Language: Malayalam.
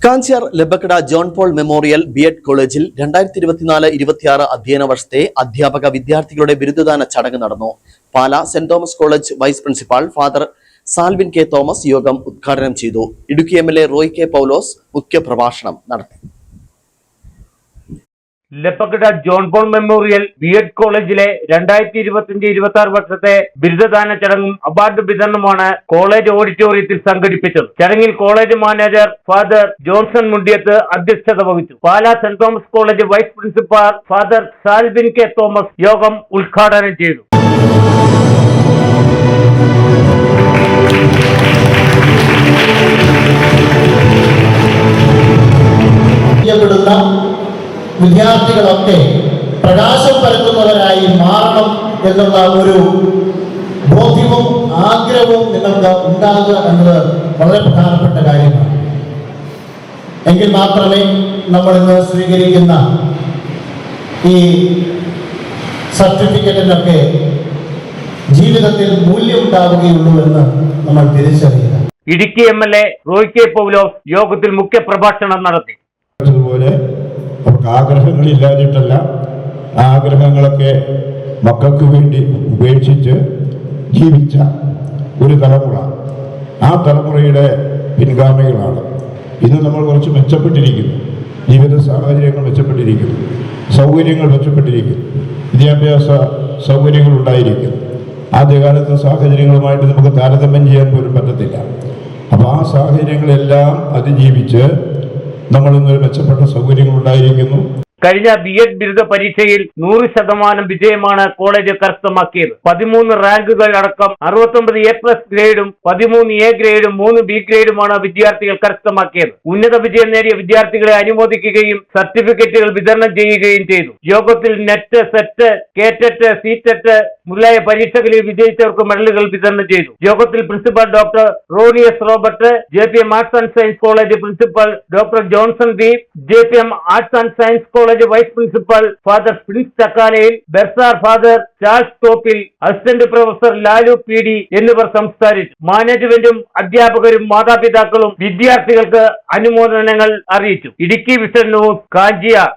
Kanchiyar Lebbakkada John Paul memorial BEd കോളേജിൽ 2024-26 അധ്യയന വർഷത്തെ അധ്യാപക വിദ്യാർത്ഥികളുടെ ബിരുദദാന ചടങ്ങ് നടന്നു. Pala Saint Thomas college vice principal father Salvin K Thomas യോഗം ഉദ്ഘാടനം ചെയ്തു. ഇടുക്കി എം.എൽ.എ. റോയ് കെ പൗലോസ് മുഖ്യപ്രഭാഷണം നടത്തി. Leppakkada John Paul memorial BEd കോളേജിലെ 2025-26 വർഷത്തെ ബിരുദദാന ചടങ്ങും അവാർഡ് വിതരണവുമാണ് കോളേജ് ഓഡിറ്റോറിയത്തിൽ സംഘടിപ്പിച്ചത്. ചടങ്ങിൽ college manager father Johnson Mundiyath അധ്യക്ഷത വഹിച്ചു. Pala Saint Thomas college vice principal father Salvin K Thomas യോഗം ഉദ്ഘാടനം ചെയ്തു. വിദ്യാർത്ഥികളൊക്കെ പ്രകാശം പരത്തുന്നവരായി മാറണം എന്നുള്ള ഒരു ബോധ്യവും ആഗ്രഹവും നിങ്ങൾക്ക് ഉണ്ടാകുക എന്നത് വളരെ പ്രധാനപ്പെട്ട കാര്യമാണ്. എങ്കിൽ മാത്രമേ നമ്മൾ ഇന്ന് സ്വീകരിക്കുന്ന ഈ സർട്ടിഫിക്കറ്റിനൊക്കെ ജീവിതത്തിൽ മൂല്യമുണ്ടാവുകയുള്ളൂ എന്ന് നമ്മൾ തിരിച്ചറിയുക. ഇടുക്കി എം.എൽ.എ. റോയ് കെ പൗലോസ് യോഗത്തിൽ മുഖ്യപ്രഭാഷണം നടത്തി. അതുപോലെ അവർക്ക് ആഗ്രഹങ്ങളില്ലാതിട്ടല്ല, ആഗ്രഹങ്ങളൊക്കെ മക്കൾക്ക് വേണ്ടി ഉപേക്ഷിച്ച് ജീവിച്ച ഒരു തലമുറ, ആ തലമുറയുടെ പിൻഗാമികളാണ്. ഇന്ന് നമ്മൾ കുറച്ച് മെച്ചപ്പെട്ടിരിക്കുന്നു, ജീവിത സാഹചര്യങ്ങൾ മെച്ചപ്പെട്ടിരിക്കുന്നു, സൗകര്യങ്ങൾ മെച്ചപ്പെട്ടിരിക്കുന്നു, വിദ്യാഭ്യാസ സൗകര്യങ്ങൾ ഉണ്ടായിരിക്കുന്നു. ആദ്യകാലത്തെ സാഹചര്യങ്ങളുമായിട്ട് നമുക്ക് താരതമ്യം ചെയ്യാൻ പോലും പറ്റത്തില്ല. അപ്പോൾ ആ സാഹചര്യങ്ങളെല്ലാം അതിജീവിച്ച് നമ്മളിന്നൊരു മെച്ചപ്പെട്ട സൗകര്യങ്ങൾ ഉണ്ടായിരിക്കുന്നു. കഴിഞ്ഞ ബി.എഡ് ബിരുദ പരീക്ഷയിൽ 100% വിജയമാണ് കോളേജ് കരസ്ഥമാക്കിയത്. 13 റാങ്കുകൾ അടക്കം 69 A+ ഗ്രേഡും 13 A ഗ്രേഡും 3 B ഗ്രേഡുമാണ് വിദ്യാർത്ഥികൾ കരസ്ഥമാക്കിയത്. ഉന്നത വിജയം നേടിയ വിദ്യാർത്ഥികളെ അനുമോദിക്കുകയും സർട്ടിഫിക്കറ്റുകൾ വിതരണം ചെയ്യുകയും ചെയ്തു. യോഗത്തിൽ നെറ്റ്, സെറ്റ്, കേറ്ററ്റ്, സീറ്ററ്റ് മുതലായ പരീക്ഷകളിൽ വിജയിച്ചവർക്ക് മെഡലുകൾ വിതരണം ചെയ്തു. യോഗത്തിൽ principal doctor Ronius Robert, JPM arts and science college principal doctor Johnson B, JPM arts and science college vice principal father Prince Chakkalayil, bursar father Charles Thoppil, assistant professor Lalu PD എന്നിവർ സംസാരിച്ചു. മാനേജ്മെന്റും അധ്യാപകരും മാതാപിതാക്കളും വിദ്യാർത്ഥികൾക്ക് അനുമോദനങ്ങൾ അറിയിച്ചു. Idukki vision news, Kanchiyar.